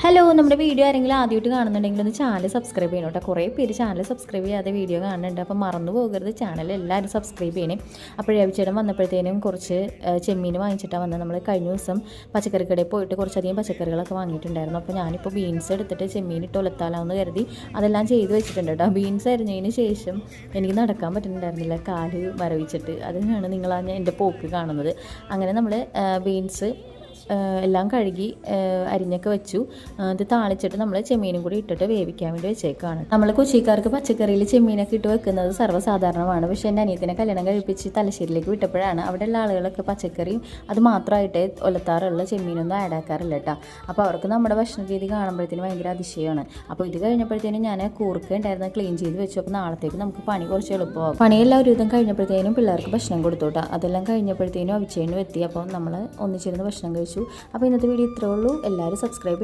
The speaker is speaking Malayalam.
ഹലോ, നമ്മുടെ വീഡിയോ ആരെങ്കിലും ആദ്യമായിട്ട് കാണുന്നുണ്ടെങ്കിൽ ഒന്ന് ചാനൽ സബ്സ്ക്രൈബ് ചെയ്യണം കേട്ടോ. കുറേ പേര് ചാനൽ സബ്സ്ക്രൈബ് ചെയ്യാതെ വീഡിയോ കാണുന്നുണ്ട്. അപ്പോൾ മറന്നു പോകരുത്, ചാനൽ എല്ലാവരും സബ്സ്ക്രൈബ് ചെയ്യണേ. അപ്പോൾ രവിച്ചേട്ടൻ വന്നപ്പോഴത്തേനും കുറച്ച് ചെമ്മീൻ വാങ്ങിച്ചിട്ടാണ് വന്നത്. നമ്മൾ കഴിഞ്ഞ ദിവസം പച്ചക്കറി കടയിൽ പോയിട്ട് കുറച്ചധികം പച്ചക്കറികളൊക്കെ വാങ്ങിയിട്ടുണ്ടായിരുന്നു. അപ്പോൾ ഞാനിപ്പോൾ ബീൻസ് എടുത്തിട്ട് ചെമ്മീൻ ഇട്ട് ഒലത്താലാമെന്ന് കരുതി അതെല്ലാം ചെയ്ത് വെച്ചിട്ടുണ്ട് കേട്ടോ. ബീൻസ് അരിഞ്ഞതിന് ശേഷം എനിക്ക് നടക്കാൻ പറ്റുന്നുണ്ടായിരുന്നില്ല, കാല് മരവിച്ചിട്ട്. അതിനാണ് നിങ്ങളാണ് എൻ്റെ പോക്ക് കാണുന്നത്. അങ്ങനെ നമ്മൾ ബീൻസ് എല്ലാം കഴുകി അരിഞ്ഞൊക്കെ വെച്ചു. ഇത് താളിച്ചിട്ട് നമ്മൾ ചെമ്മീനും കൂടി ഇട്ടിട്ട് വേവിക്കാൻ വേണ്ടി വെച്ചേക്കാണ്. നമ്മൾ കൊച്ചിക്കാർക്ക് പച്ചക്കറിയിൽ ചെമ്മീനൊക്കെ ഇട്ട് വെക്കുന്നത് സർവ്വസാധാരണമാണ്. പക്ഷേ എൻ്റെ അനിയത്തിനെ കല്യാണം കഴിപ്പിച്ച് തലശ്ശേരിയിലേക്ക് വിട്ടപ്പോഴാണ് അവിടെയുള്ള ആളുകളൊക്കെ പച്ചക്കറിയും അത് മാത്രമായിട്ട് ഒലത്താറുള്ള ചെമ്മീനൊന്നും ആഡാക്കാറില്ല കേട്ടോ. അപ്പോൾ അവർക്ക് നമ്മുടെ ഭക്ഷണ രീതി കാണുമ്പോഴത്തേനും ഭയങ്കര അതിശയമാണ്. അപ്പോൾ ഇത് കഴിഞ്ഞപ്പോഴത്തേനും ഞാൻ കൂർക്ക ഉണ്ടായിരുന്ന ക്ലീൻ ചെയ്ത് വെച്ചു. അപ്പോൾ നാളത്തേക്ക് നമുക്ക് പണി കുറച്ച് എളുപ്പമാകും. പണിയെല്ലാം ഒരു വിധം കഴിഞ്ഞപ്പോഴത്തേനും പിള്ളേർക്ക് ഭക്ഷണം കൊടുത്തു കേട്ടോ. അതെല്ലാം കഴിഞ്ഞപ്പോഴത്തേനും അവിച്ചേനും എത്തി. അപ്പോൾ നമ്മൾ ഒന്നിച്ചിരുന്ന് ഭക്ഷണം കഴിച്ചു. അപ്പോൾ ഇന്നത്തെ വീഡിയോ ഇത്രേ ഉള്ളൂ. എല്ലാവരും സബ്സ്ക്രൈബ്